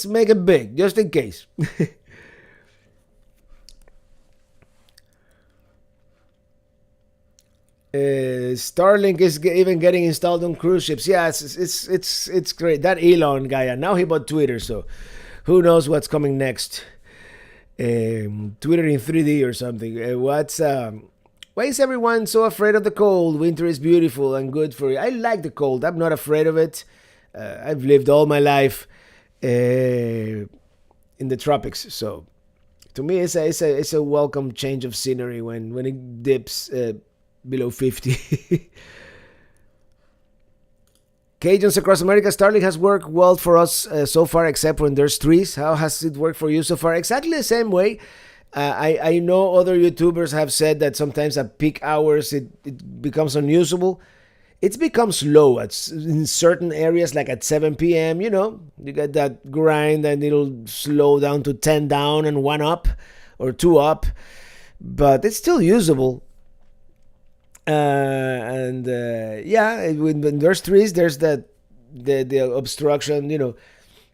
make it big, just in case. Starlink is even getting installed on cruise ships. Yeah, it's great. That Elon guy, and now he bought Twitter, so who knows what's coming next? Twitter in 3D or something. Why is everyone so afraid of the cold? Winter is beautiful and good for you. I like the cold. I'm not afraid of it. I've lived all my life in the tropics, so to me it's a welcome change of scenery when it dips below 50. Cajuns across America, Starlink has worked well for us so far, except when there's trees. How has it worked for you so far? Exactly the same way. I know other YouTubers have said that sometimes at peak hours it becomes unusable. It's become slow in certain areas, like at 7 p.m. You get that grind and it'll slow down to 10 down and 1 up or 2 up, but it's still usable. Yeah, when there's trees, there's the obstruction.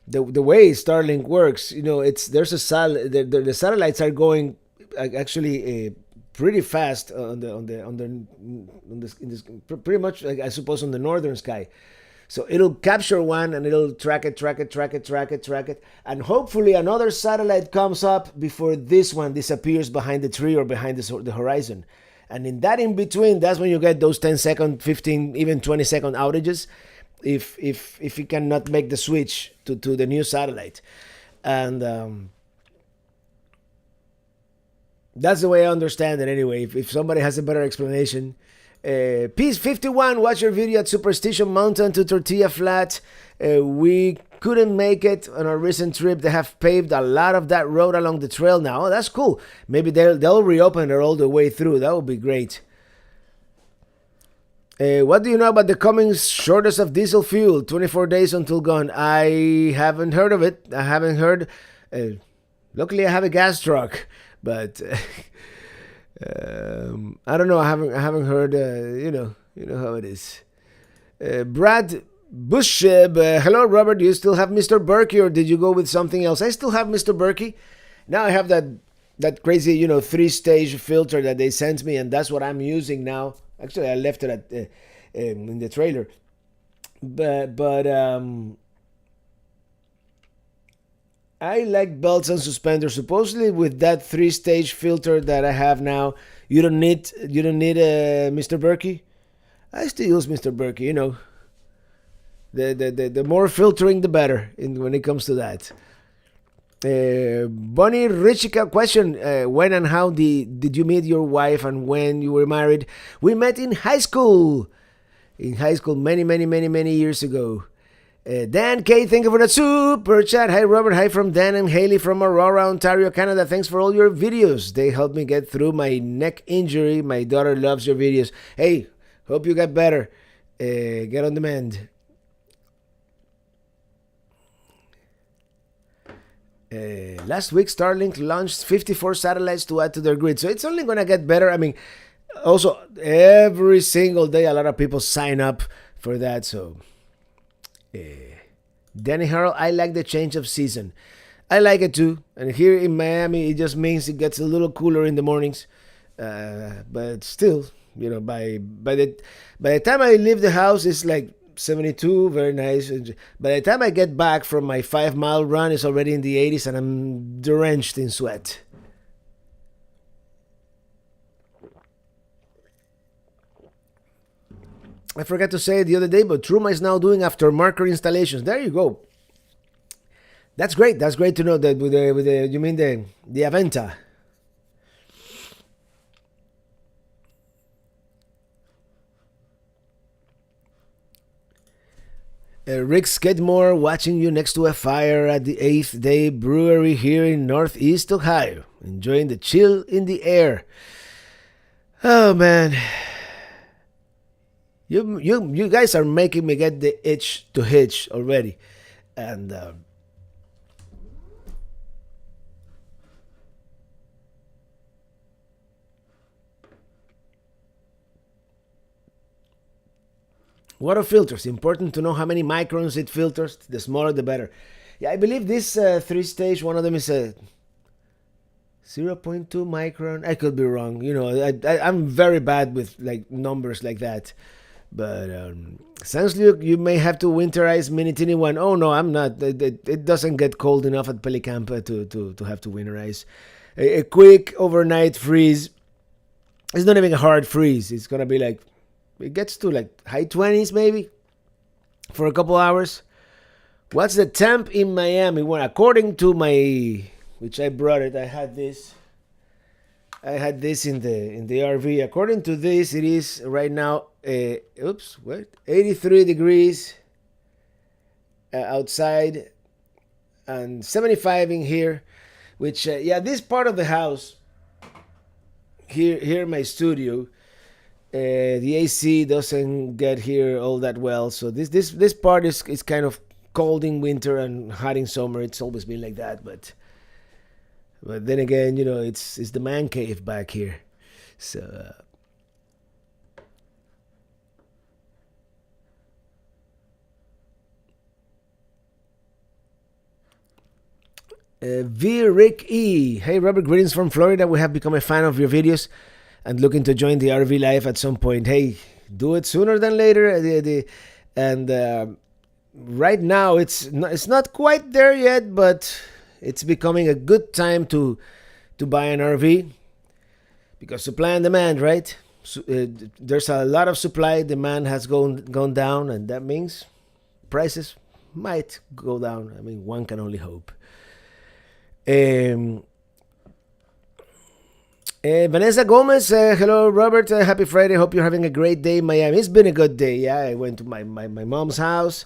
The way Starlink works. There's the satellites are going actually pretty fast pretty much, like, I suppose, on the northern sky. So it'll capture one and it'll track it, and hopefully another satellite comes up before this one disappears behind the tree or behind the horizon. And in between, that's when you get those 10-second, 15, even 20-second outages, if you cannot make the switch to the new satellite. And that's the way I understand it anyway. If somebody has a better explanation. Peace 51, watch your video at Superstition Mountain to Tortilla Flat. We couldn't make it on our recent trip. They have paved a lot of that road along the trail now. Oh, that's cool. Maybe they'll reopen it all the way through. That would be great. What do you know about the coming shortage of diesel fuel? 24 days until gone. I haven't heard of it. I haven't heard. Luckily, I have a gas truck, but I don't know. I haven't heard. You know how it is. Brad Bushib, hello Robert. Do you still have Mr. Berkey, or did you go with something else? I still have Mr. Berkey. Now I have that crazy 3-stage filter that they sent me, and that's what I'm using now. Actually, I left it in the trailer, but I like belts and suspenders. Supposedly, with that 3-stage filter that I have now, you don't need Mr. Berkey. I still use Mr. Berkey. The more filtering, the better when it comes to that. Bonnie Richika question: when and how did you meet your wife, and when you were married? We met in high school. Many years ago. Dan K, thank you for the super chat. Hi Robert, hi from Dan and Haley from Aurora, Ontario, Canada. Thanks for all your videos. They helped me get through my neck injury. My daughter loves your videos. Hey, hope you get better. Get on the mend. Last week, Starlink launched 54 satellites to add to their grid, so it's only gonna get better. I mean, also every single day, a lot of people sign up for that. So, Danny Harold, I like the change of season. I like it too. And here in Miami, it just means it gets a little cooler in the mornings. But still, by the time I leave the house, it's like 72, very nice. By the time I get back from my 5-mile run, it's already in the 80s and I'm drenched in sweat. I forgot to say it the other day, but Truma is now doing aftermarket installations. There you go. That's great. That's great to know that with the you mean the Aventa. Rick Skidmore watching you next to a fire at the Eighth Day Brewery here in Northeast Ohio, enjoying the chill in the air. Oh man, you guys are making me get the itch to hitch already, and water filters. Important to know how many microns it filters. The smaller, the better. Yeah, I believe this three-stage. One of them is a 0.2 micron. I could be wrong. You know, I'm very bad with like numbers like that. But sounds like you may have to winterize Minitini I. Oh no, I'm not. It doesn't get cold enough at Pelicampa to have to winterize. A quick overnight freeze. It's not even a hard freeze. It's gonna be like, it gets to like high 20s maybe for a couple hours. What's the temp in Miami? Well, according to my, which I brought it, I had this in the RV. According to this, it is right now 83 degrees outside and 75 in here, which this part of the house here in my studio, the AC doesn't get here all that well, so this part is kind of cold in winter and hot in summer. It's always been like that, but then again, you know, it's the man cave back here. So V. Rick E. Hey Robert, greetings from Florida. We have become a fan of your videos and looking to join the RV life at some point. Hey, do it sooner than later. And right now it's not quite there yet, but it's becoming a good time to buy an RV because supply and demand, right? So, there's a lot of supply. Demand has gone down, and that means prices might go down. I mean, one can only hope. Vanessa Gomez, hello Robert, happy Friday. Hope you're having a great day in Miami. It's been a good day. Yeah, I went to my mom's house.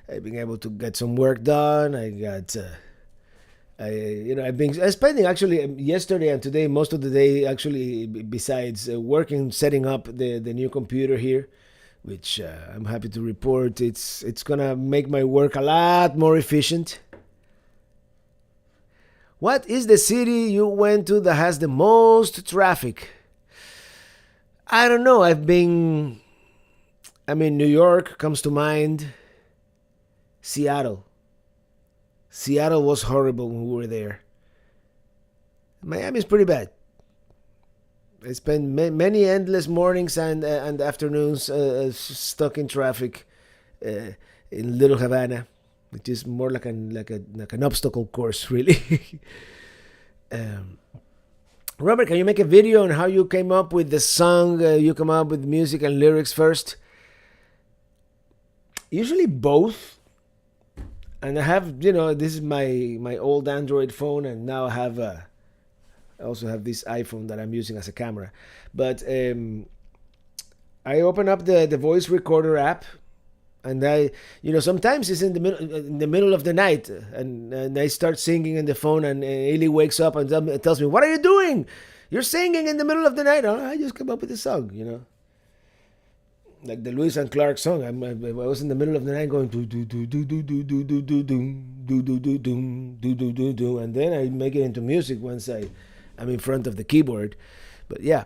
I've been able to get some work done. I've been spending actually yesterday and today most of the day actually besides working setting up the new computer here, which I'm happy to report it's gonna make my work a lot more efficient. What is the city you went to that has the most traffic? I don't know. New York comes to mind. Seattle. Seattle was horrible when we were there. Miami is pretty bad. I spent many endless mornings and afternoons stuck in traffic in Little Havana, which is more like an obstacle course, really. Robert, can you make a video on how you came up with the song? You come up with music and lyrics first. Usually both. And I have, this is my old Android phone, and now I also have this iPhone that I'm using as a camera. But I open up the voice recorder app, and sometimes it's in the middle of the night, and I start singing in the phone, and Ailey wakes up and tells me, "What are you doing? You're singing in the middle of the night." Oh, I just come up with a song, like the Lewis and Clark song. I was in the middle of the night going do do do do do do do do do do do do do do do do do, and then I make it into music once I'm in front of the keyboard. But yeah,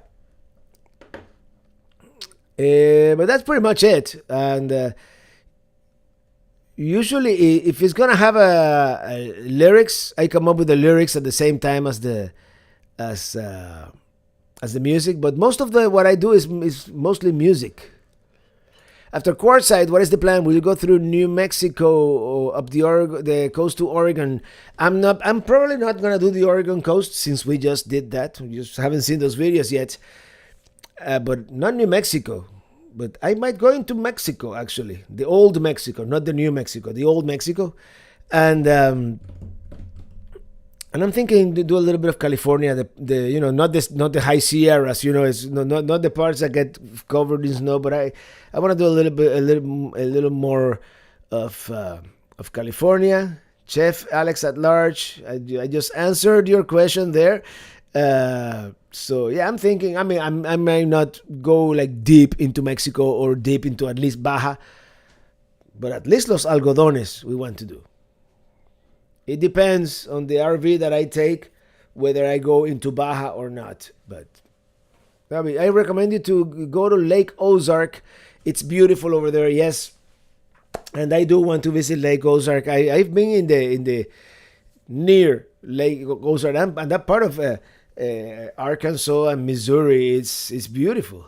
but that's pretty much it. And usually, if it's gonna have a lyrics, I come up with the lyrics at the same time as the music. But most of what I do is mostly music. After Quartzsite, what is the plan? Will you go through New Mexico or up the coast to Oregon? I'm probably not gonna do the Oregon coast since we just did that. We just haven't seen those videos yet. But not New Mexico. But I might go into Mexico actually, the old Mexico, not the New Mexico, the old Mexico, and I'm thinking to do a little bit of California, not the high Sierras, it's not the parts that get covered in snow, but I want to do a little more of California. Chef Alex at large. I just answered your question there. So yeah, I'm thinking. I mean, I might not go like deep into Mexico or deep into at least Baja, but at least Los Algodones we want to do. It depends on the RV that I take, whether I go into Baja or not. But I mean, I recommend you to go to Lake Ozark. It's beautiful over there. Yes, and I do want to visit Lake Ozark. I've been in the near Lake Ozark, and that part of Arkansas and Missouri. It's beautiful.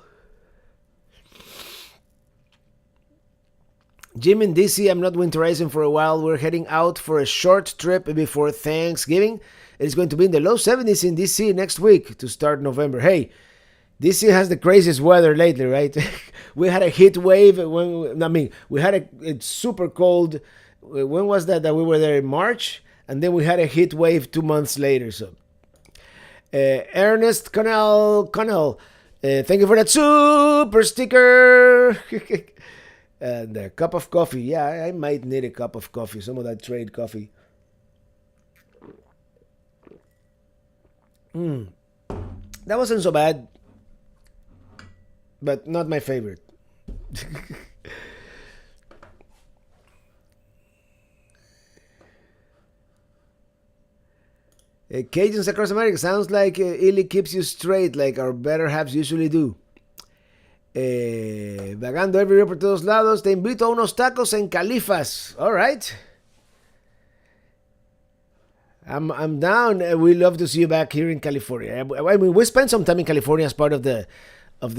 Jim in DC, I'm not winterizing for a while. We're heading out for a short trip before Thanksgiving. It's going to be in the low 70s in DC next week to start November. Hey, DC has the craziest weather lately, right? We had a heat wave. We had it's super cold. When was that we were there in March? And then we had a heat wave 2 months later. So, Ernest Connell, thank you for that super sticker. And a cup of coffee. Yeah, I might need a cup of coffee. Some of that trade coffee. That wasn't so bad, but not my favorite. Cajuns across America. Sounds like Illy keeps you straight, like our better halves usually do. Vagando everywhere por todos lados. Te invito a unos tacos en Califas. All right. I'm down. We love to see you back here in California. I mean, we spent some time in California as part of the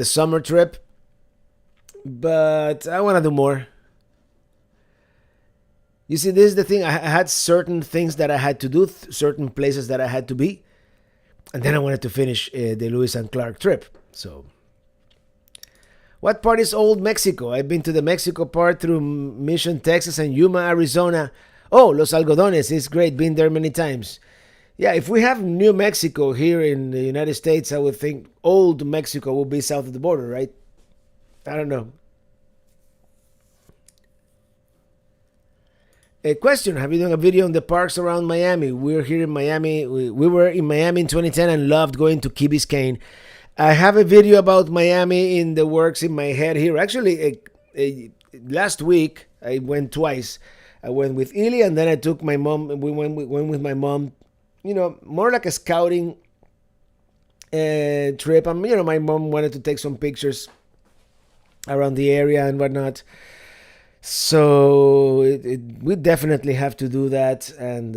summer trip, but I want to do more. You see, this is the thing. I had certain things that I had to do, certain places that I had to be, and then I wanted to finish the Lewis and Clark trip. So, what part is Old Mexico? I've been to the Mexico part through Mission, Texas, and Yuma, Arizona. Oh, Los Algodones is great. Been there many times. Yeah, if we have New Mexico here in the United States, I would think Old Mexico will be south of the border, right? I don't know. A question: have you done a video on the parks around Miami? We're here in Miami. We were in Miami in 2010 and loved going to Key Biscayne. I have a video about Miami in the works in my head here. Actually, last week I went twice. I went with Illy, and then I took my mom. We went with my mom. You know, more like a scouting trip. My mom wanted to take some pictures around the area and whatnot. So we definitely have to do that, and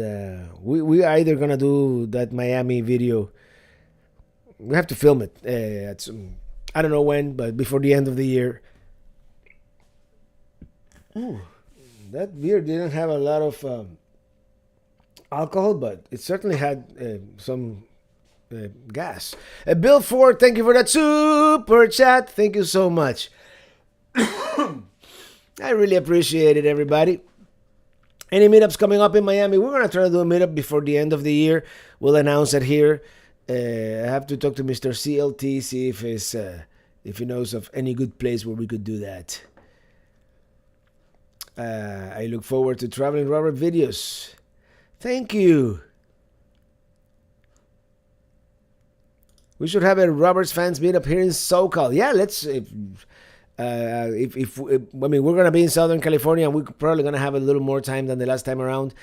we are either gonna do that Miami video. We have to film it. I don't know when, but before the end of the year. Ooh, that beer didn't have a lot of alcohol, but it certainly had some gas. Bill Ford, thank you for that super chat. Thank you so much. I really appreciate it, everybody. Any meetups coming up in Miami? We're going to try to do a meetup before the end of the year. We'll announce it here. I have to talk to Mr. CLT, see if he knows of any good place where we could do that. I look forward to Traveling Robert videos. Thank you. We should have a Roberts fans meetup here in SoCal. Yeah, let's... we're gonna be in Southern California, and we're probably gonna have a little more time than the last time around,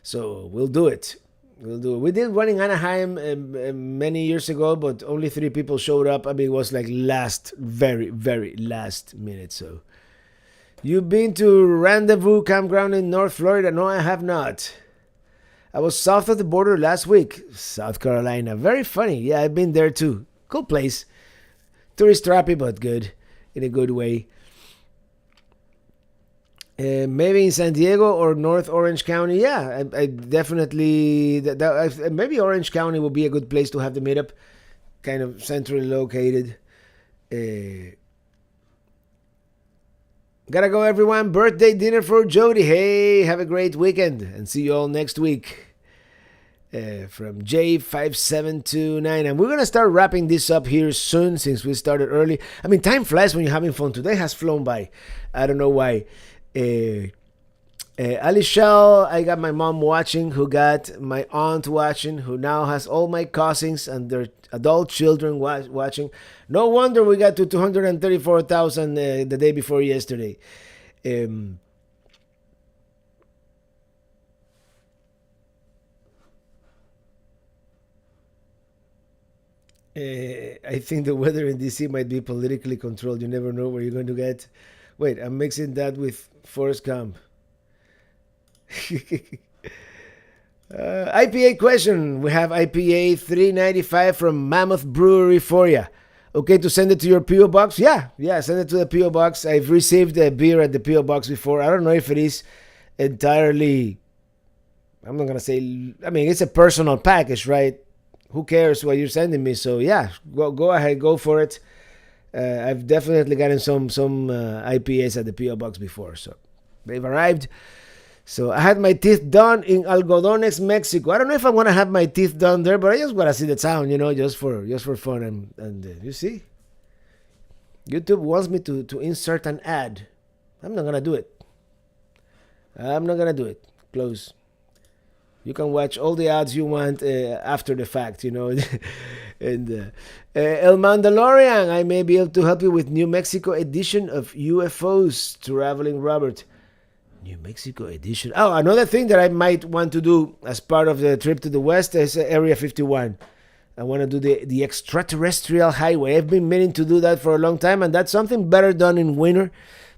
so we'll do it. We did one in Anaheim many years ago, but only 3 people showed up. I mean, it was like very, very last minute. So, you've been to Rendezvous Campground in North Florida? No, I have not. I was south of the border last week, South Carolina. Very funny. Yeah, I've been there too. Cool place. Tourist trappy, but good. In a good way. Maybe in San Diego or North Orange County. Yeah, I definitely... maybe Orange County would be a good place to have the meetup. Kind of centrally located. Gotta go, everyone. Birthday dinner for Jody. Hey, have a great weekend. And see you all next week. From J5729, and we're gonna start wrapping this up here soon since we started early. I mean, time flies when you're having fun. Today has flown by. I don't know why. Ali Shell, I got my mom watching, who got my aunt watching, who now has all my cousins and their adult children watching. No wonder we got to 234,000 the day before yesterday. Um, I think the weather in DC might be politically controlled. You never know where you're going to get. Wait, I'm mixing that with Forrest Gump. IPA question. We have IPA 395 from Mammoth Brewery for you. Okay to send it to your PO box? Yeah, send it to the PO box. I've received a beer at the PO box before. I don't know if it is entirely. I'm not gonna say. I mean, it's a personal package, right? Who cares what you're sending me? So yeah, go ahead, go for it. I've definitely gotten some IPAs at the PO box before, so they've arrived. So I had my teeth done in Algodones, Mexico. I don't know if I want to have my teeth done there, but I just want to see the town, just for fun. And you see, YouTube wants me to insert an ad. I'm not gonna do it. I'm not gonna do it. Close. You can watch all the ads you want after the fact, and El Mandalorian, I may be able to help you with New Mexico edition of UFOs. Traveling Robert. New Mexico edition. Oh, another thing that I might want to do as part of the trip to the west is Area 51. I want to do the extraterrestrial highway. I've been meaning to do that for a long time, and that's something better done in winter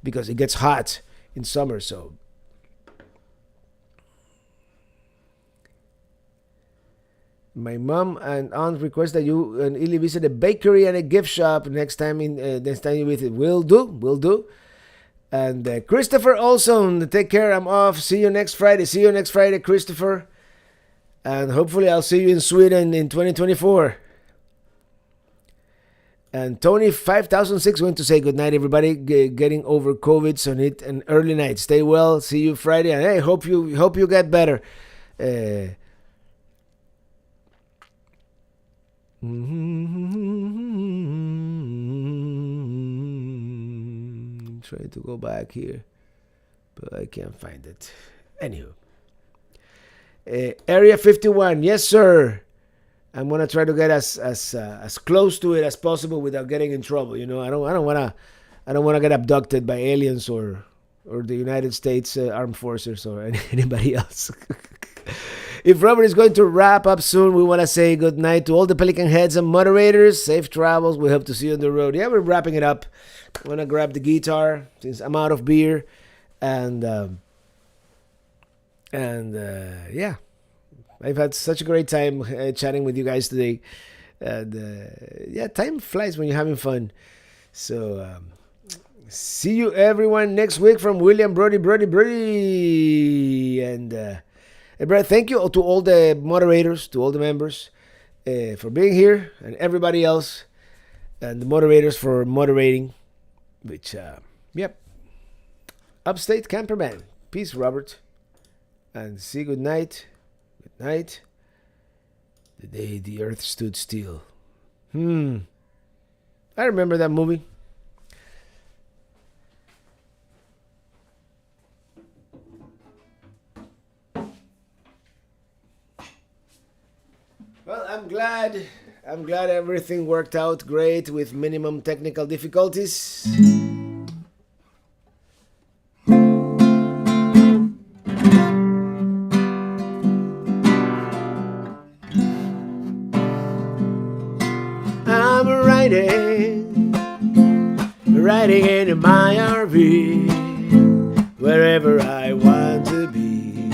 because it gets hot in summer. So my mom and aunt request that you and Illy visit a bakery and a gift shop next time you visit. Will do. And Christopher Olson, take care. I'm off. See you next Friday, Christopher. And hopefully I'll see you in Sweden in 2024. And Tony 5006 going to say good night, everybody. Getting over COVID, so need an early night. Stay well. See you Friday. And hey, hope you get better. Trying to go back here, but I can't find it. Anywho, Area 51, yes sir. I'm gonna try to get as close to it as possible without getting in trouble. I don't wanna get abducted by aliens or the United States Armed Forces or anybody else. If Robert is going to wrap up soon, we want to say good night to all the Pelican heads and moderators. Safe travels. We hope to see you on the road. Yeah, we're wrapping it up. I'm going to grab the guitar since I'm out of beer. And yeah, I've had such a great time chatting with you guys today. And yeah, time flies when you're having fun. So see you everyone next week from William Brody. And Brad, thank you to all the moderators, to all the members for being here, and everybody else, and the moderators for moderating. Which, yep. Upstate Camperman. Peace, Robert. And see good night. Good night. The day the earth stood still. I remember that movie. Well, I'm glad everything worked out great with minimum technical difficulties. I'm riding in my RV wherever I want to be,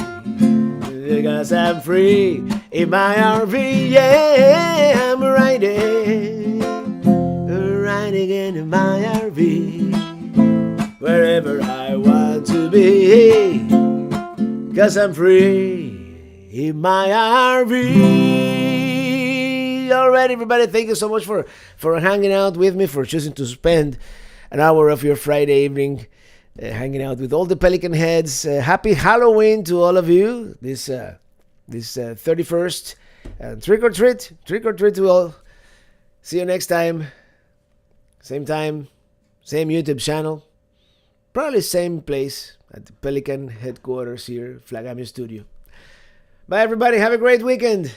because I'm free in my RV. Yeah, I'm riding in my RV wherever I want to be, because I'm free in my RV. All right, everybody, thank you so much for hanging out with me, for choosing to spend an hour of your Friday evening hanging out with all the Pelican heads. Happy Halloween to all of you this 31st. And trick or treat to all. See you next time, same YouTube channel, probably same place at the Pelican headquarters here, Flagami Studio. Bye, everybody. Have a great weekend.